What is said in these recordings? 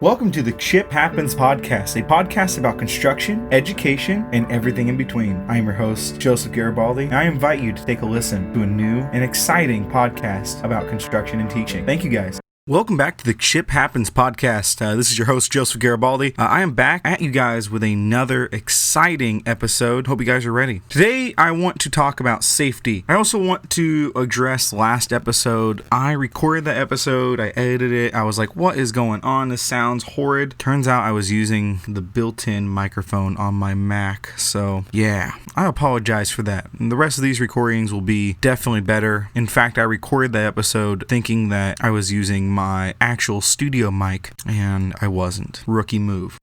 Welcome to the Ship Happens podcast, a podcast about construction, education, and everything in between. I am your host, Joseph Garibaldi, and I invite you to take a listen to a new and exciting podcast about construction and teaching. Thank you guys. Welcome back to the Ship Happens podcast. This is your host, Joseph Garibaldi. I am back at you guys with another exciting episode. Hope you guys are ready. Today, I want to talk about safety. I also want to address last episode. I recorded that episode. I edited it. I was like, what is going on? This sounds horrid. Turns out I was using the built-in microphone on my Mac. So, yeah, I apologize for that. And the rest of these recordings will be definitely better. In fact, I recorded that episode thinking that I was using my actual studio mic, and I wasn't. Rookie move.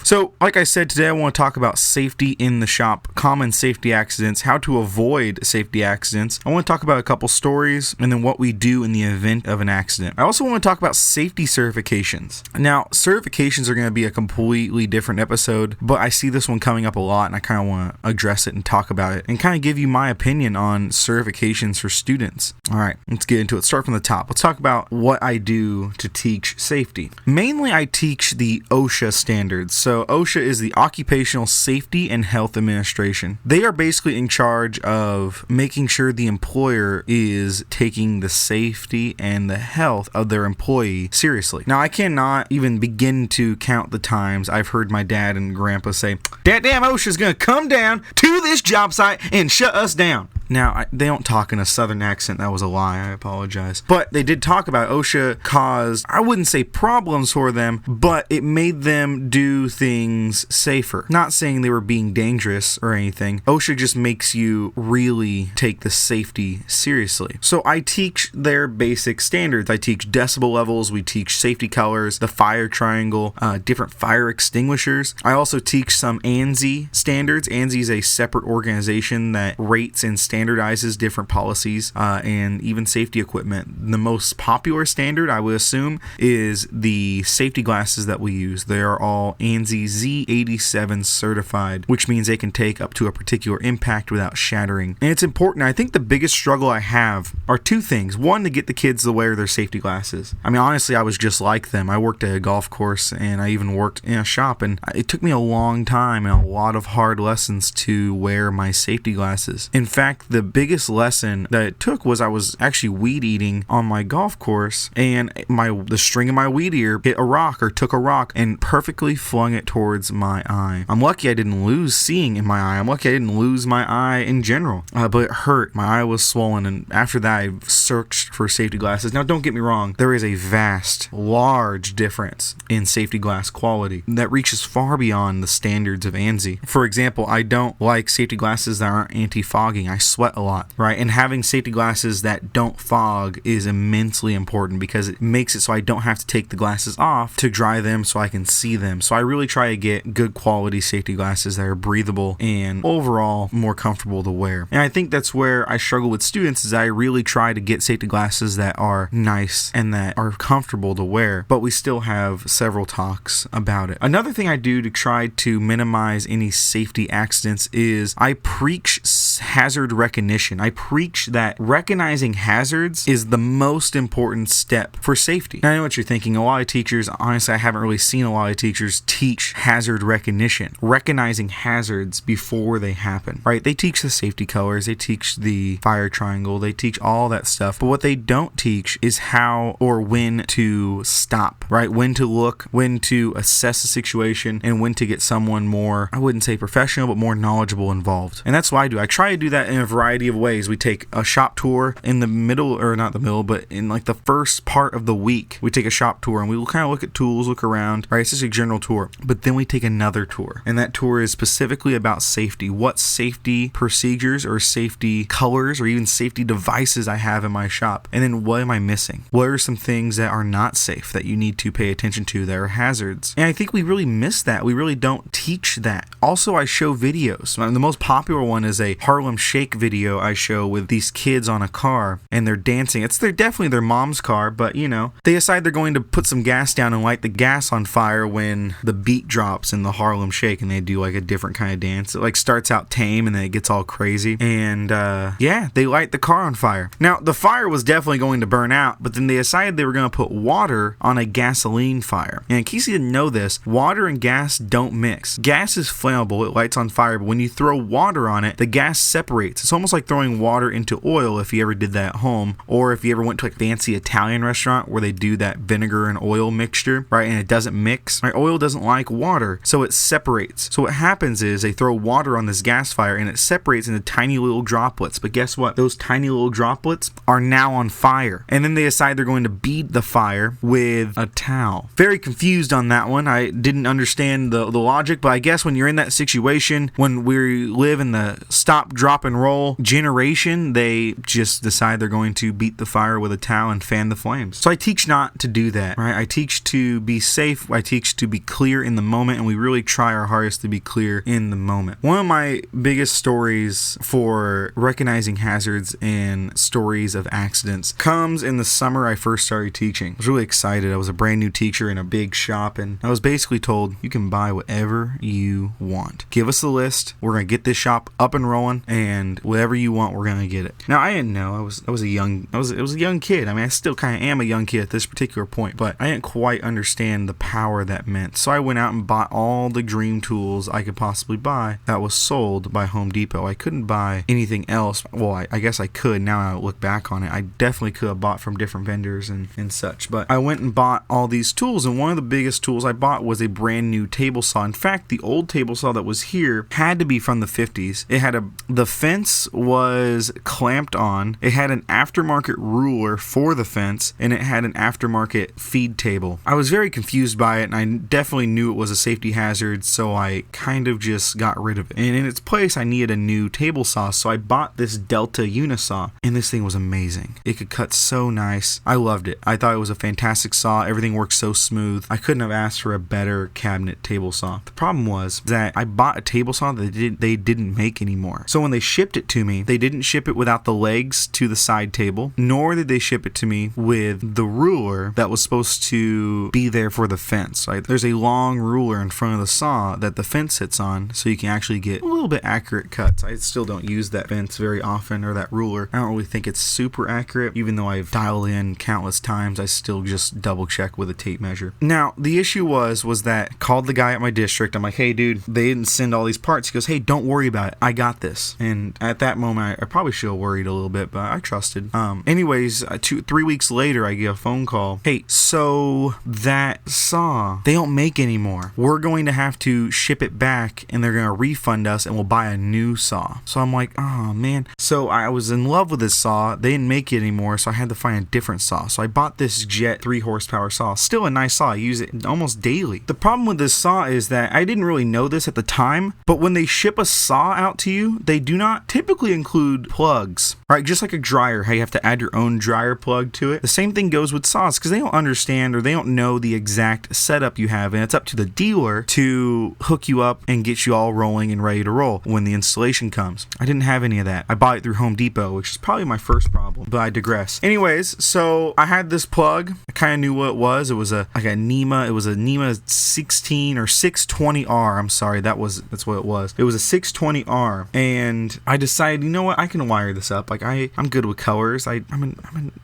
So, like I said, today I want to talk about safety in the shop, common safety accidents, how to avoid safety accidents. I want to talk about a couple stories, and then what we do in the event of an accident. I also want to talk about safety certifications. Now, certifications are going to be a completely different episode, but I see this one coming up a lot, and I kind of want to address it and talk about it, and kind of give you my opinion on certifications for students. All right, let's get into it. Start from the top. Let's talk about what I do to teach safety. Mainly, I teach the OSHA standards. So OSHA is the Occupational Safety and Health Administration. They are basically in charge of making sure the employer is taking the safety and the health of their employee seriously. Now, I cannot even begin to count the times I've heard my dad and grandpa say, "That damn OSHA is going to come down to this job site and shut us down." Now, they don't talk in a southern accent. That was a lie. I apologize. But they did talk about OSHA caused, I wouldn't say problems for them, but it made them do things safer. Not saying they were being dangerous or anything. OSHA just makes you really take the safety seriously. So I teach their basic standards. I teach decibel levels. We teach safety colors, the fire triangle, different fire extinguishers. I also teach some ANSI standards. ANSI is a separate organization that rates and standardizes different policies and even safety equipment. The most popular standard, I would assume, is the safety glasses that we use. They are all ANSI Z87 certified, which means they can take up to a particular impact without shattering. And it's important. I think the biggest struggle I have are two things. One, to get the kids to wear their safety glasses. I mean, honestly, I was just like them. I worked at a golf course and I even worked in a shop, and it took me a long time and a lot of hard lessons to wear my safety glasses. In fact, the biggest lesson that it took was I was actually weed eating on my golf course, and the string of my weed ear hit a rock, or took a rock, and perfectly flung it towards my eye. I'm lucky I didn't lose seeing in my eye. I'm lucky I didn't lose my eye in general, but it hurt. My eye was swollen, and after that I searched for safety glasses. Now, don't get me wrong, there is a vast, large difference in safety glass quality that reaches far beyond the standards of ANSI. For example, I don't like safety glasses that aren't anti-fogging. I sweat a lot, right? And having safety glasses that don't fog is immensely important because it makes it so I don't have to take the glasses off to dry them so I can see them. So I really try to get good quality safety glasses that are breathable and overall more comfortable to wear. And I think that's where I struggle with students, is I really try to get safety glasses that are nice and that are comfortable to wear, but we still have several talks about it. Another thing I do to try to minimize any safety accidents is I preach hazard recognition. I preach that recognizing hazards is the most important step for safety. Now, I know what you're thinking. A lot of teachers, honestly, I haven't really seen a lot of teachers teach hazard recognition, recognizing hazards before they happen, right? They teach the safety colors, they teach the fire triangle, they teach all that stuff. But what they don't teach is how or when to stop, right? When to look, when to assess the situation, and when to get someone more, I wouldn't say professional, but more knowledgeable involved. And that's what I do. I try to do that in a variety of ways. We take a shop tour in the middle, or not the middle, but in like the first part of the week. We take a shop tour and we will kind of look at tools, look around, right? It's just a general tour. But then we take another tour, and that tour is specifically about safety. What safety procedures or safety colors or even safety devices I have in my shop. And then what am I missing? What are some things that are not safe that you need to pay attention to that are hazards? And I think we really miss that. We really don't teach that. Also, I show videos. The most popular one is a Harlem Shake video I show with these kids on a car and they're dancing. They're definitely their mom's car, but they decide they're going to put some gas down and light the gas on fire when the beat drops in the Harlem Shake, and they do like a different kind of dance. It like starts out tame and then it gets all crazy, and they light the car on fire. Now the fire was definitely going to burn out, but then they decided they were going to put water on a gasoline fire. And in case you didn't know this, water and gas don't mix. Gas is flammable, it lights on fire, but when you throw water on it, the gas separates. It's almost like throwing water into oil if you ever did that at home, or if you ever went to a fancy Italian restaurant where they do that vinegar and oil mixture, right? And it doesn't mix. Right? Oil doesn't like water, so it separates. So what happens is they throw water on this gas fire and it separates into tiny little droplets. But guess what? Those tiny little droplets are now on fire. And then they decide they're going to beat the fire with a towel. Very confused on that one. I didn't understand the logic, but I guess when you're in that situation, when we live in the stop, drop, and roll generation, they just decide they're going to beat the fire with a towel and fan the flames. So I teach not to do that, right? I teach to be safe. I teach to be clear in the moment, and we really try our hardest to be clear in the moment. One of my biggest stories for recognizing hazards and stories of accidents comes in the summer I first started teaching. I was really excited. I was a brand new teacher in a big shop, and I was basically told, you can buy whatever you want. Give us the list. We're going to get this shop up and rolling, and whatever you want, we're going to get it. Now, I didn't know. I was a young kid. I mean, I still kind of am a young kid at this particular point, but I didn't quite understand the power that meant. So I went out and bought all the dream tools I could possibly buy that was sold by Home Depot. I couldn't buy anything else. Well, I guess I could. Now I look back on it. I definitely could have bought from different vendors and such. But I went and bought all these tools, and one of the biggest tools I bought was a brand new table saw. In fact, the old table saw that was here had to be from the 50s. It had the fence was clamped on. It had an aftermarket ruler for the fence, and it had an aftermarket feed table. I was very confused by it, and I definitely knew it was a safety hazard, so I kind of just got rid of it. And in its place, I needed a new table saw, so I bought this Delta Unisaw, and this thing was amazing. It could cut so nice. I loved it. I thought it was a fantastic saw. Everything worked so smooth. I couldn't have asked for a better cabinet table saw. The problem was that I bought a table saw that they didn't make anymore. So when they shipped it to me, they didn't ship it without the legs to the side table, nor did they ship it to me with the ruler that was supposed to be there for the fence. Right? There's a long ruler in front of the saw that the fence sits on, so you can actually get a little bit accurate cuts. I still don't use that fence very often, or that ruler. I don't really think it's super accurate. Even though I've dialed in countless times, I still just double check with a tape measure. Now, the issue was that I called the guy at my district. I'm like, hey dude, they didn't send all these parts. He goes, hey, don't worry about it. I got this. And at that moment, I probably should have worried a little bit, but I trusted. Anyways, 3 weeks later, I get a phone call. Hey, so that saw, they don't make anymore. We're going to have to ship it back, and they're going to refund us, and we'll buy a new saw. So I'm like, oh man. So I was in love with this saw. They didn't make it anymore, so I had to find a different saw. So I bought this Jet 3 horsepower saw. Still a nice saw. I use it almost daily. The problem with this saw is that I didn't really know this at the time, but when they ship a saw out to you, they do not typically include plugs, right? Just like a dryer, how you have to add your own dryer plug to it. The same thing goes with saws, because they don't understand, or they don't know the exact setup you have, and it's up to the dealer to hook you up and get you all rolling and ready to roll when the installation comes. I didn't have any of that. I bought it through Home Depot, which is probably my first problem, but I digress. Anyways, so I had this plug. I kind of knew what it was. It was a NEMA. It was a NEMA 16 or 620R. I'm sorry, that's what it was. It was a 620R, and I decided, you know what, I can wire this up. Like I'm good with colors. I'm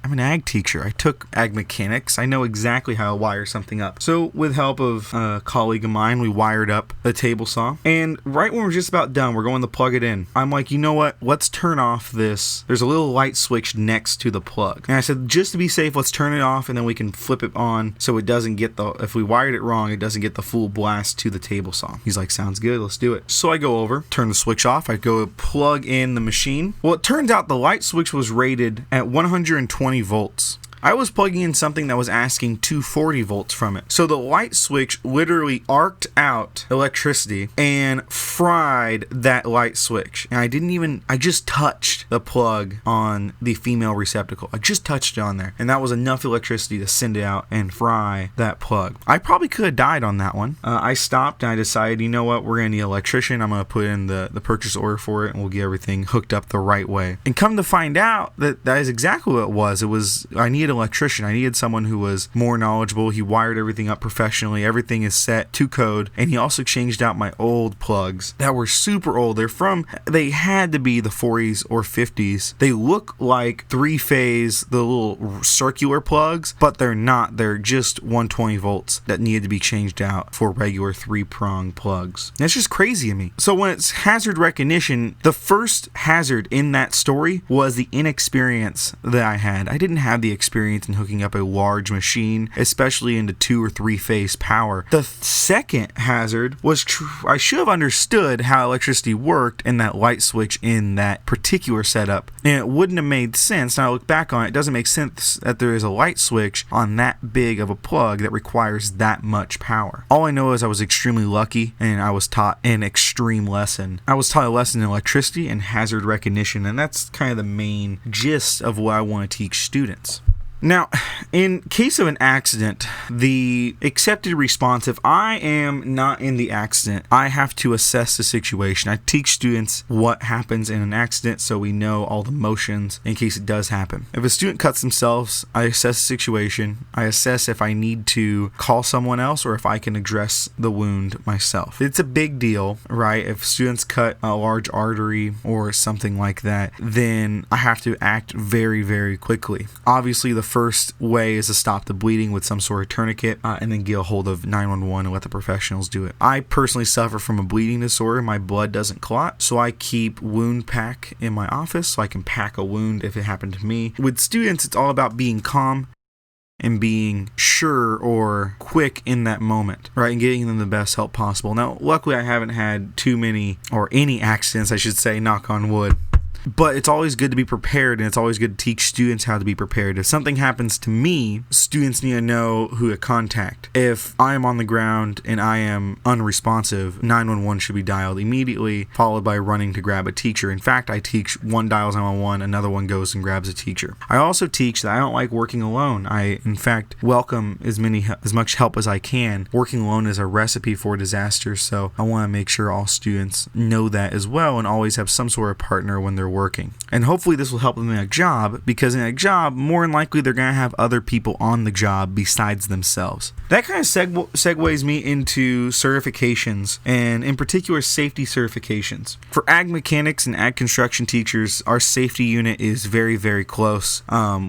an ag teacher. I took ag mechanics. I know exactly how to wire something up. So with help of a colleague of mine, we wired up the table saw, and right when we're just about done, we're going to plug it in. I'm like, you know what, let's turn off this. There's a little light switch next to the plug, and I said, just to be safe, let's turn it off, and then we can flip it on so it doesn't get if we wired it wrong, it doesn't get the full blast to the table saw. He's like, sounds good, let's do it. So I go over, turn the switch off, I go plug in the machine. Well, it turns out the light switch was rated at 120 volts. I was plugging in something that was asking 240 volts from it. So the light switch literally arced out electricity and fried that light switch. And I just touched the plug on the female receptacle. I just touched it on there. And that was enough electricity to send it out and fry that plug. I probably could have died on that one. I stopped and I decided, you know what, we're going to need an electrician. I'm going to put in the purchase order for it and we'll get everything hooked up the right way. And come to find out that is exactly what it was. I needed an electrician. I needed someone who was more knowledgeable. He wired everything up professionally. Everything is set to code. And he also changed out my old plugs that were super old. They had to be the 40s or 50s. They look like three-phase, the little circular plugs, but they're not. They're just 120 volts that needed to be changed out for regular three-prong plugs. That's just crazy to me. So when it's hazard recognition, the first hazard in that story was the inexperience that I had. I didn't have the experience in hooking up a large machine, especially into 2 or 3 phase power. The second hazard was I should have understood how electricity worked in that light switch in that particular setup, and it wouldn't have made sense. Now I look back on it, it doesn't make sense that there is a light switch on that big of a plug that requires that much power. All I know is I was extremely lucky and I was taught an extreme lesson. I was taught a lesson in electricity and hazard recognition, and that's kind of the main gist of what I want to teach students. Now, in case of an accident, the accepted response, if I am not in the accident, I have to assess the situation. I teach students what happens in an accident so we know all the motions in case it does happen. If a student cuts themselves, I assess the situation. I assess if I need to call someone else or if I can address the wound myself. It's a big deal, right? If students cut a large artery or something like that, then I have to act very, very quickly. Obviously, the first way is to stop the bleeding with some sort of tourniquet and then get a hold of 911 and let the professionals do it. I personally suffer from a bleeding disorder. My blood doesn't clot, so I keep wound pack in my office so I can pack a wound if it happened to me. With students, it's all about being calm and being sure or quick in that moment, right? And getting them the best help possible. Now, luckily, I haven't had too many or any accidents, I should say, knock on wood. But it's always good to be prepared, and it's always good to teach students how to be prepared. If something happens to me, students need to know who to contact. If I am on the ground and I am unresponsive, 911 should be dialed immediately, followed by running to grab a teacher. In fact, I teach one dials 911, another one goes and grabs a teacher. I also teach that I don't like working alone. I, in fact, welcome as much help as I can. Working alone is a recipe for disaster, so I want to make sure all students know that as well and always have some sort of partner when they're working. And hopefully this will help them in a job, because in a job, more than likely they're going to have other people on the job besides themselves. That kind of segues me into certifications, and in particular safety certifications. For ag mechanics and ag construction teachers, our safety unit is very, very close.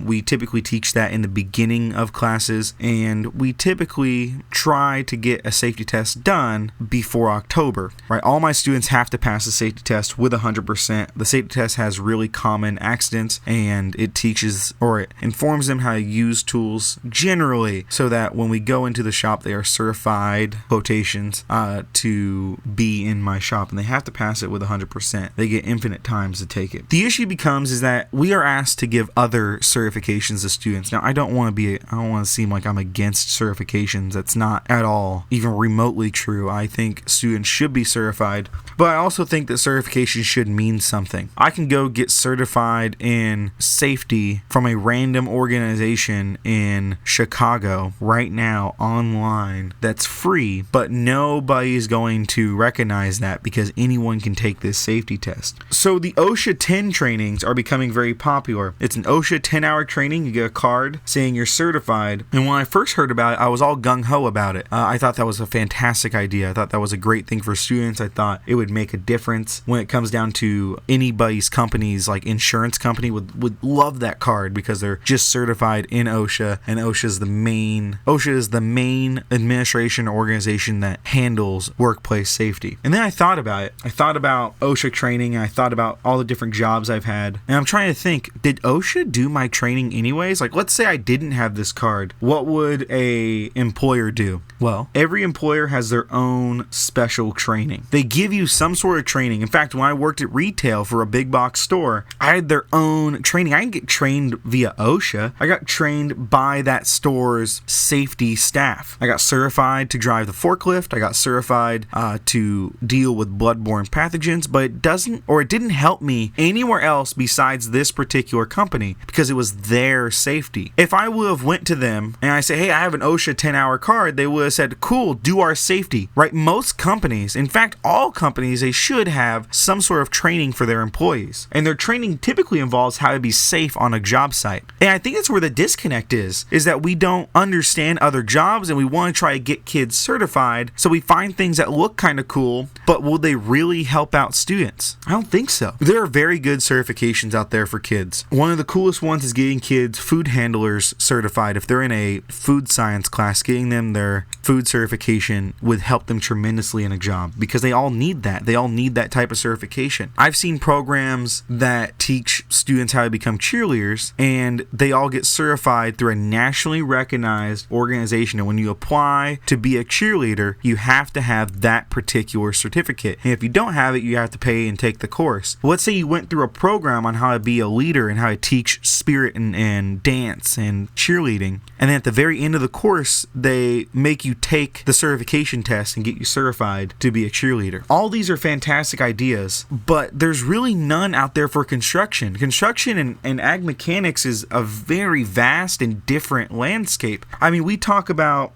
We typically teach that in the beginning of classes, and we typically try to get a safety test done before October, right? All my students have to pass the safety test with 100%. The safety test has really common accidents, and it teaches or it informs them how to use tools generally so that when we go into the shop, they are certified, quotations, to be in my shop, and they have to pass it with 100%. They get infinite times to take it. The issue becomes is that we are asked to give other certifications to students. Now, I don't want to seem like I'm against certifications. That's not at all even remotely true. I think students should be certified, but I also think that certification should mean something. I can go get certified in safety from a random organization in Chicago right now online that's free, but nobody's going to recognize that because anyone can take this safety test. So the OSHA 10 trainings are becoming very popular. It's an OSHA 10-hour training. You get a card saying you're certified. And when I first heard about it, I was all gung-ho about it. I thought that was a fantastic idea. I thought that was a great thing for students. I thought it would make a difference when it comes down to anybody's companies, like insurance company would love that card because they're just certified in OSHA, and OSHA is the main administration organization that handles workplace safety. And then I thought about it. I thought about OSHA training, and I thought about all the different jobs I've had. And I'm trying to think, did OSHA do my training anyways? Like, let's say I didn't have this card. What would a employer do? Well, every employer has their own special training. They give you some sort of training. In fact, when I worked at retail for a big box store, I had their own training. I didn't get trained via OSHA. I got trained by that store's safety staff. I got certified to drive the forklift. I got certified to deal with bloodborne pathogens, but it didn't help me anywhere else besides this particular company because it was their safety. If I would have went to them and I say, hey, I have an OSHA 10-hour card, they would have said, cool, do our safety, right? Most companies, in fact, all companies, they should have some sort of training for their employees. And their training typically involves how to be safe on a job site. And I think that's where the disconnect is that we don't understand other jobs and we want to try to get kids certified. So we find things that look kind of cool, but will they really help out students? I don't think so. There are very good certifications out there for kids. One of the coolest ones is getting kids food handlers certified. If they're in a food science class, getting them their food certification would help them tremendously in a job because they all need that. They all need that type of certification. I've seen programs that teach students how to become cheerleaders and they all get certified through a nationally recognized organization. And when you apply to be a cheerleader, you have to have that particular certificate. And if you don't have it, you have to pay and take the course. Let's say you went through a program on how to be a leader and how to teach spirit and dance and cheerleading. And then at the very end of the course, they make you take the certification test and get you certified to be a cheerleader. All these are fantastic ideas, but there's really none out there for construction. Construction and ag mechanics is a very vast and different landscape. I mean, we talk about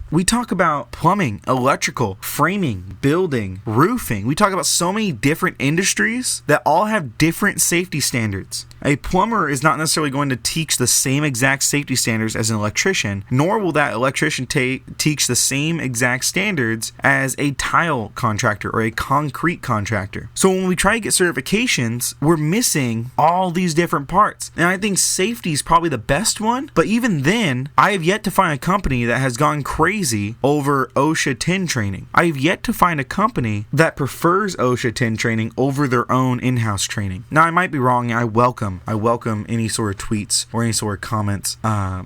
plumbing, electrical, framing, building, roofing. We talk about so many different industries that all have different safety standards. A plumber is not necessarily going to teach the same exact safety standards as an electrician, nor will that electrician teach the same exact standards as a tile contractor or a concrete contractor. So when we try to get certifications, we're missing all these different parts. And I think safety is probably the best one, but even then, I have yet to find a company that has gone crazy over OSHA 10 training. I have yet to find a company that prefers OSHA 10 training over their own in-house training. Now, I might be wrong. I welcome any sort of tweets or any sort of comments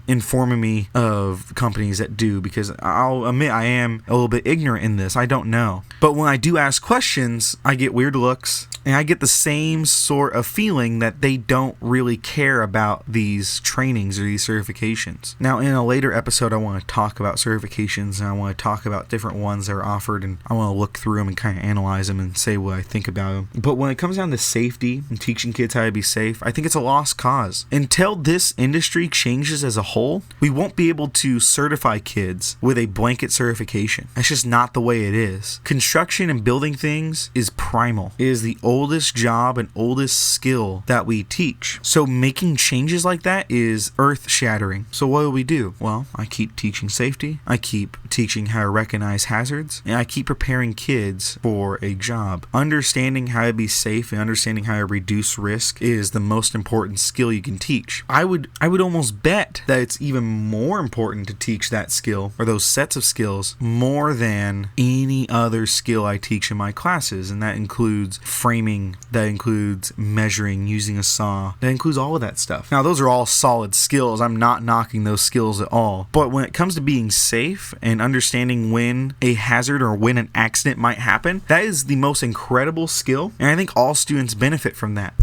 informing me of companies that do, because I'll admit I am a little bit ignorant in this. I don't know. But when I do ask questions, I get weird looks and I get the same sort of feeling that they don't really care about these trainings or these certifications. Now, in a later episode, I want to talk about certifications and I want to talk about different ones that are offered, and I want to look through them and kind of analyze them and say what I think about them. But when it comes down to safety and teaching kids how to be safe, I think it's a lost cause. Until this industry changes as a whole, we won't be able to certify kids with a blanket certification. That's just not the way it is. Construction and building things is primal. It is the oldest job and oldest skill that we teach. So making changes like that is earth-shattering. So what do? Well, I keep teaching safety, I keep teaching how to recognize hazards, and I keep preparing kids for a job. Understanding how to be safe and understanding how to reduce risk is the most important skill you can teach. I would almost bet that it's even more important to teach that skill or those sets of skills more than any other skill I teach in my classes, and that includes framing, that includes measuring, using a saw, that includes all of that stuff. Now, those are all solid skills. I'm not knocking those skills at all. But when it comes to being safe and understanding when a hazard or when an accident might happen, that is the most incredible skill, and I think all students benefit from that.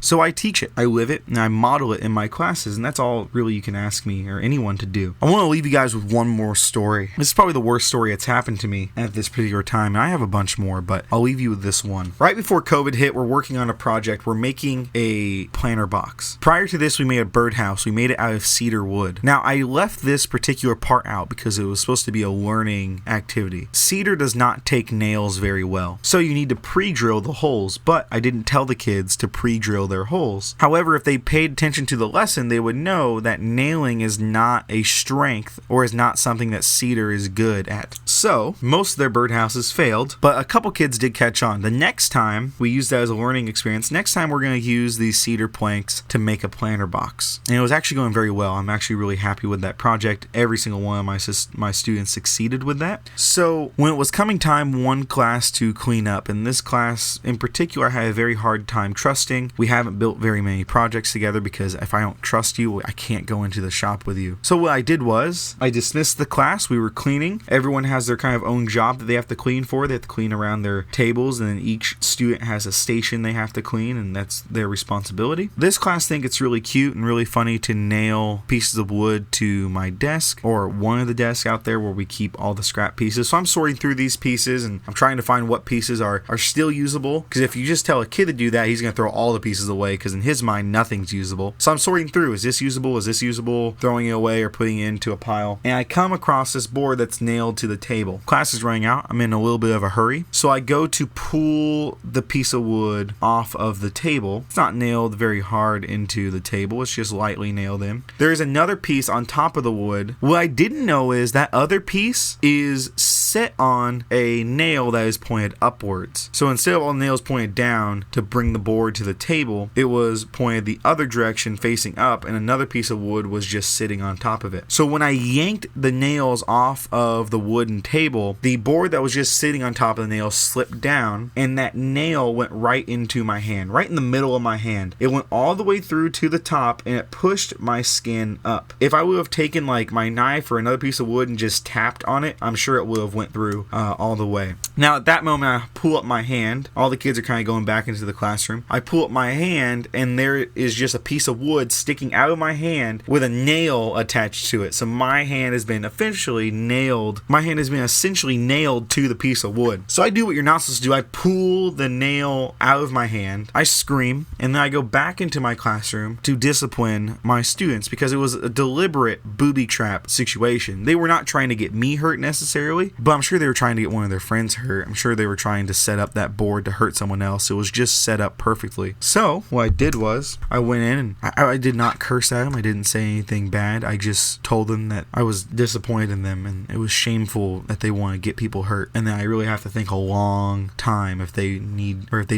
So I teach it, I live it, and I model it in my classes, and that's all really you can ask me or anyone to do. I want to leave you guys with one more story. This is probably the worst story that's happened to me at this particular time, and I have a bunch more, but I'll leave you with this one. Right before COVID hit, we're working on a project. We're making a planter box. Prior to this, we made a birdhouse. We made it out of cedar wood. Now, I left this particular part out because it was supposed to be a learning activity. Cedar does not take nails very well, so you need to pre-drill the holes, but I didn't tell the kids to pre-drill their holes. However, if they paid attention to the lesson, they would know that nailing is not a strength or is not something that cedar is good at. So, most of their birdhouses failed, but a couple kids did catch on. The next time, we used that as a learning experience. Next time, we're going to use these cedar planks to make a planter box. And it was actually going very well. I'm actually really happy with that project. Every single one of my students succeeded with that. So, when it was coming time, one class to clean up, and this class in particular, I had a very hard time trusting. We have haven't built very many projects together because if I don't trust you, I can't go into the shop with you. So what I did was I dismissed the class. We were cleaning. Everyone has their kind of own job that they have to clean for. They have to clean around their tables, and then each student has a station they have to clean, and that's their responsibility. This class think it's really cute and really funny to nail pieces of wood to my desk or one of the desks out there where we keep all the scrap pieces. So I'm sorting through these pieces and I'm trying to find what pieces are still usable, because if you just tell a kid to do that, he's going to throw all the pieces away because in his mind nothing's usable. So I'm sorting through, is this usable, throwing it away or putting it into a pile, and I come across this board that's nailed to the table. Class is running out. I'm in a little bit of a hurry, so I go to pull the piece of wood off of the table. It's not nailed very hard into the table, it's just lightly nailed in. There's another piece on top of the wood. What I didn't know is that other piece is set on a nail that is pointed upwards. So instead of all the nails pointed down to bring the board to the table, it was pointed the other direction facing up, and another piece of wood was just sitting on top of it. So when I yanked the nails off of the wooden table, the board that was just sitting on top of the nail slipped down, and that nail went right into my hand, right in the middle of my hand. It went all the way through to the top, and it pushed my skin up. If I would have taken like my knife or another piece of wood and just tapped on it, I'm sure it would have went through all the way. Now at that moment, I pull up my hand. All the kids are kind of going back into the classroom. I pull up my hand, and there is just a piece of wood sticking out of my hand with a nail attached to it. So my hand has been essentially nailed to the piece of wood. So I do what you're not supposed to do. I pull the nail out of my hand. I scream, and then I go back into my classroom to discipline my students because it was a deliberate booby trap situation. They were not trying to get me hurt necessarily, but I'm sure they were trying to get one of their friends hurt. I'm sure they were trying to set up that board to hurt someone else. It was just set up perfectly. So what I did was I went in and I did not curse at them. I didn't say anything bad. I just told them that I was disappointed in them and it was shameful that they want to get people hurt, and that I really have to think a long time if they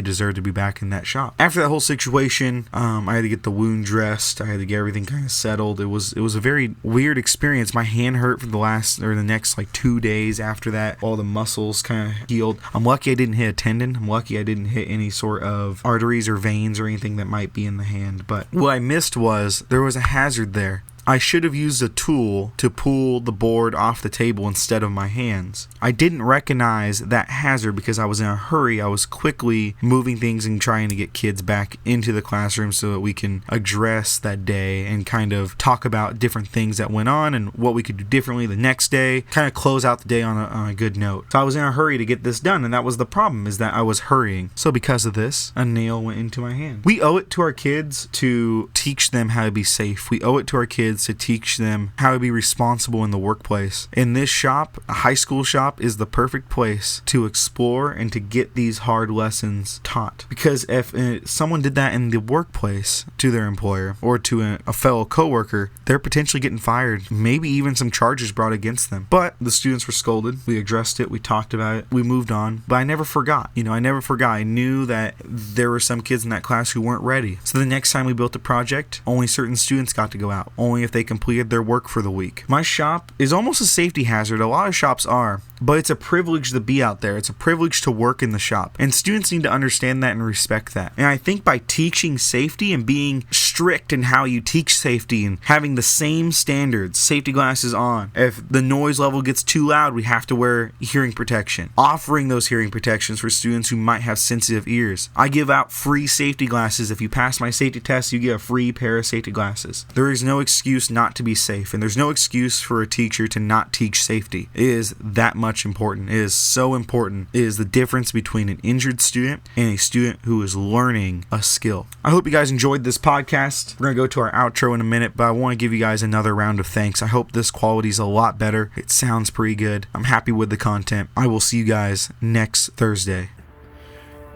deserve to be back in that shop. After that whole situation, I had to get the wound dressed. I had to get everything kind of settled. It was a very weird experience. My hand hurt for the next like 2 days after that. All the muscles kind of healed. I'm lucky I didn't hit a tendon. I'm lucky I didn't hit any sort of arteries or veins or anything that might be in the hand. But what I missed was there was a hazard there. I should have used a tool to pull the board off the table instead of my hands. I didn't recognize that hazard because I was in a hurry. I was quickly moving things and trying to get kids back into the classroom so that we can address that day and kind of talk about different things that went on and what we could do differently the next day, kind of close out the day on a good note. So I was in a hurry to get this done, and that was the problem, is that I was hurrying. So because of this, a nail went into my hand. We owe it to our kids to teach them how to be safe. We owe it to our kids to teach them how to be responsible in the workplace. In this shop, a high school shop, is the perfect place to explore and to get these hard lessons taught. Because if someone did that in the workplace to their employer or to a fellow coworker, they're potentially getting fired, maybe even some charges brought against them. But the students were scolded. We addressed it. We talked about it. We moved on. But I never forgot. I knew that there were some kids in that class who weren't ready. So the next time we built a project, only certain students got to go out. Only if they completed their work for the week. My shop is almost a safety hazard. A lot of shops are, but it's a privilege to be out there. It's a privilege to work in the shop. And students need to understand that and respect that. And I think by teaching safety and being strict in how you teach safety and having the same standards, safety glasses on. If the noise level gets too loud, we have to wear hearing protection. Offering those hearing protections for students who might have sensitive ears. I give out free safety glasses. If you pass my safety test, you get a free pair of safety glasses. There is no excuse not to be safe, and there's no excuse for a teacher to not teach safety. It is that much important. It is so important. It is the difference between an injured student and a student who is learning a skill. I hope you guys enjoyed this podcast. We're going to go to our outro in a minute, but I want to give you guys another round of thanks. I hope this quality is a lot better. It sounds pretty good. I'm happy with the content. I will see you guys next Thursday.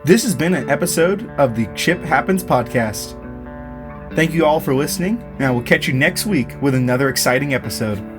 This has been an episode of the Chip Happens podcast. Thank you all for listening, and I will catch you next week with another exciting episode.